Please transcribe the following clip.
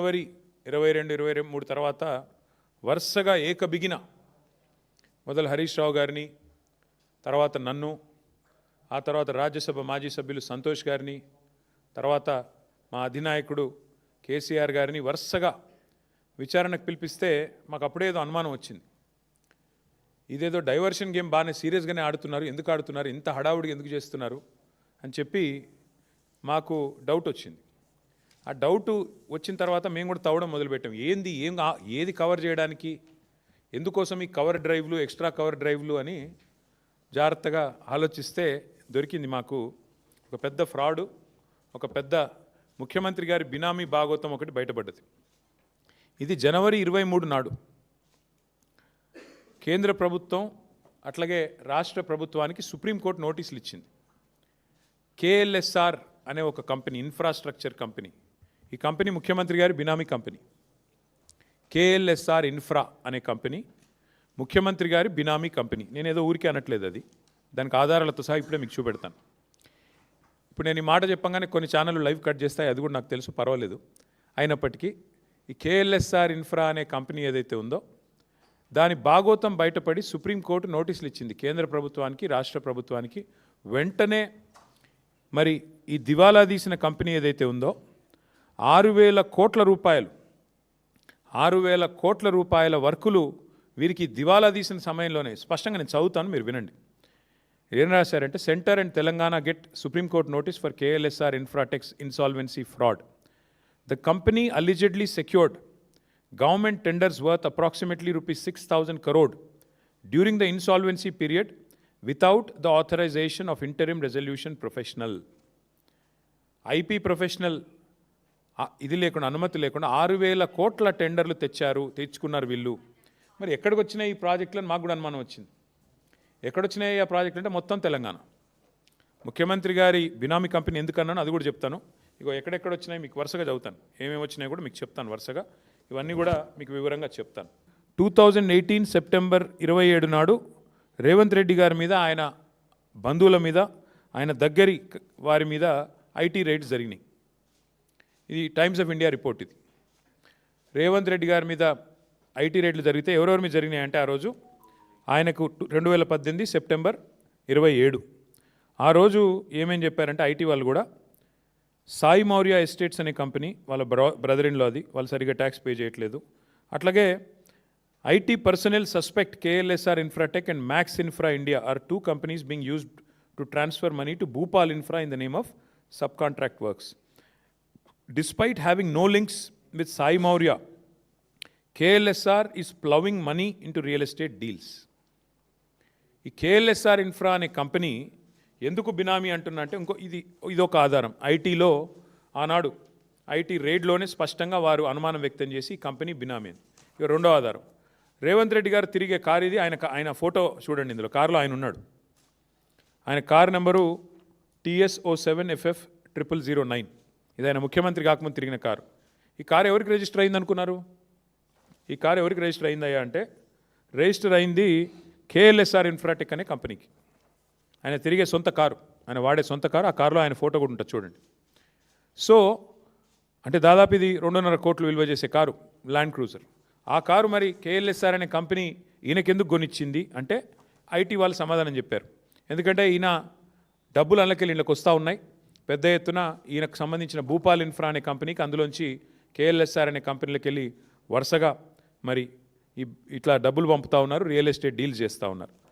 జనవరి 22, 23 తర్వాత వరుసగా ఏకబిగిన మొదలు హరీష్ రావు గారిని, తర్వాత నన్ను, ఆ తర్వాత రాజ్యసభ మాజీ సభ్యులు సంతోష్ గారిని, తర్వాత మా అధినాయకుడు కేసీఆర్ గారిని వరుసగా విచారణకు పిలిపిస్తే మాకు అప్పుడేదో అనుమానం వచ్చింది. ఇదేదో డైవర్షన్ గేమ్ బాగానే సీరియస్గానే ఆడుతున్నారు, ఎందుకు ఆడుతున్నారు, ఇంత హడావుడిగా ఎందుకు చేస్తున్నారు అని చెప్పి మాకు డౌట్ వచ్చింది. ఆ డౌట్ వచ్చిన తర్వాత మేము కూడా తవ్వడం మొదలుపెట్టాం. ఏది కవర్ చేయడానికి, ఎందుకోసం ఈ కవర్ డ్రైవ్లు, ఎక్స్ట్రా కవర్ డ్రైవ్లు అని జాగ్రత్తగా ఆలోచిస్తే దొరికింది మాకు ఒక పెద్ద ఫ్రాడు, ఒక పెద్ద ముఖ్యమంత్రి గారి బినామీ భాగోతం ఒకటి బయటపడ్డది. ఇది జనవరి 23 నాడు కేంద్ర ప్రభుత్వం అట్లాగే రాష్ట్ర ప్రభుత్వానికి సుప్రీంకోర్టు నోటీసులు ఇచ్చింది. కేఎల్ఎస్ఆర్ అనే ఒక కంపెనీ, ఇన్ఫ్రాస్ట్రక్చర్ కంపెనీ, ఈ కంపెనీ ముఖ్యమంత్రి గారి బినామీ కంపెనీ. కేఎల్ఎస్ఆర్ ఇన్ఫ్రా అనే కంపెనీ ముఖ్యమంత్రి గారి బినామీ కంపెనీ. నేను ఏదో ఊరికే అనట్లేదు, అది దానికి ఆధారాలతో సహా ఇప్పుడే మీకు చూపెడతాను. ఇప్పుడు నేను ఈ మాట చెప్పంగానే కొన్ని ఛానళ్ళు లైవ్ కట్ చేస్తాయి, అది కూడా నాకు తెలుసు, పర్వాలేదు. అయినప్పటికీ ఈ కేఎల్ఎస్ఆర్ ఇన్ఫ్రా అనే కంపెనీ ఏదైతే ఉందో దాని భాగోతం బయటపడి సుప్రీంకోర్టు నోటీసులు ఇచ్చింది కేంద్ర ప్రభుత్వానికి, రాష్ట్ర ప్రభుత్వానికి. వెంటనే మరి ఈ దివాలా తీసిన కంపెనీ ఏదైతే ఉందో 6,000 కోట్ల రూపాయల వర్కులు వీరికి దివాలా తీసిన సమయంలోనే, స్పష్టంగా నేను చదువుతాను, మీరు వినండి. ఏం రాశారంటే, center and Telangana get supreme court notice for KLSR Infratech's insolvency fraud. The company allegedly secured government tenders worth approximately rupees 6,000 crore during the insolvency period without the authorization of interim resolution professional. IP professional ఇది లేకుండా, అనుమతి లేకుండా 6,000 కోట్ల టెండర్లు తెచ్చుకున్నారు వీళ్ళు. మరి ఎక్కడికి వచ్చినాయి ఈ ప్రాజెక్టులను మాకు కూడా అనుమానం వచ్చింది. ఎక్కడొచ్చినాయి ఆ ప్రాజెక్టులు అంటే మొత్తం తెలంగాణ. ముఖ్యమంత్రి గారి బినామీ కంపెనీ ఎందుకన్నాను అది కూడా చెప్తాను. ఇగో ఎక్కడెక్కడ వచ్చినాయి మీకు వరుసగా చదువుతాను, ఏమేమి వచ్చినాయి కూడా మీకు చెప్తాను వరుసగా, ఇవన్నీ కూడా మీకు వివరంగా చెప్తాను. 2018 సెప్టెంబర్ 27 నాడు రేవంత్ రెడ్డి గారి మీద, ఆయన బంధువుల మీద, ఆయన దగ్గరి వారి మీద ఐటీ రైడ్స్ జరిగినాయి. ఇది టైమ్స్ ఆఫ్ ఇండియా రిపోర్ట్. ఇది రేవంత్ రెడ్డి గారి మీద ఐటీ రైడ్లు జరిగితే ఎవరెవరి మీద జరిగినాయంటే, ఆ రోజు ఆయనకు 2018 సెప్టెంబర్ 27 ఆ రోజు ఏమేం చెప్పారంటే ఐటీ వాళ్ళు కూడా, సాయి మౌర్య ఎస్టేట్స్ అనే కంపెనీ, వాళ్ళ బ్రదర్ ఇన్ లా, అది వాళ్ళు సరిగ్గా ట్యాక్స్ పే చేయట్లేదు. అట్లాగే IT personnel suspect KLSR Infratech and Max Infra India are 2 companies being used to transfer money to Bhupal Infra in the name of subcontract works. Despite having no links with Sai Maurya, KLSR is plowing money into real estate deals. ఈ KLSR infra అనే company ఎందుకు బినామీ అంటున్నా అంటే, ఇదొక ఆధారం. ఐటీలో ఆనాడు IT రేడ్లోనే స్పష్టంగా వారు అనుమానం వ్యక్తం చేసి ఈ కంపెనీ బినామీ అని. ఇక రెండో ఆధారం, రేవంత్ రెడ్డి గారు తిరిగే కారు ఇది. ఆయన ఫోటో చూడండి, ఇందులో కారులో ఆయన ఉన్నాడు. ఆయన కారు నెంబరు TS07FF 0009. ఇది ఆయన ముఖ్యమంత్రి కాకముందు తిరిగిన కారు. ఈ కారు ఎవరికి రిజిస్టర్ అయింది అనుకున్నారు? ఈ కారు ఎవరికి రిజిస్టర్ అయిందయ్యా అంటే, రిజిస్టర్ అయింది కేఎల్ఎస్ఆర్ ఇన్ఫ్రాటెక్ అనే కంపెనీకి. ఆయన తిరిగే సొంత కారు, ఆయన వాడే సొంత కారు. ఆ కారులో ఆయన ఫోటో కూడా ఉంటుంది చూడండి. సో అంటే దాదాపు ఇది 2.5 కోట్లు విలువ చేసే కారు, ల్యాండ్ క్రూజర్. ఆ కారు మరి కేఎల్ఎస్ఆర్ అనే కంపెనీ ఈయనకెందుకు కొనిచ్చింది అంటే, ఐటీ వాళ్ళు సమాధానం చెప్పారు. ఎందుకంటే ఈయన డబ్బులు అందులోకి ఇళ్ళకి వస్తూ ఉన్నాయి పెద్ద ఎత్తున. ఈయనకు సంబంధించిన భూపాల్ ఇన్ఫ్రా అనే కంపెనీకి అందులోంచి కేఎల్ఎస్ఆర్ అనే కంపెనీలకు వెళ్ళి వరుసగా మరి ఇట్లా డబ్బులు పంపుతూ ఉన్నారు, రియల్ ఎస్టేట్ డీల్స్ చేస్తూ ఉన్నారు.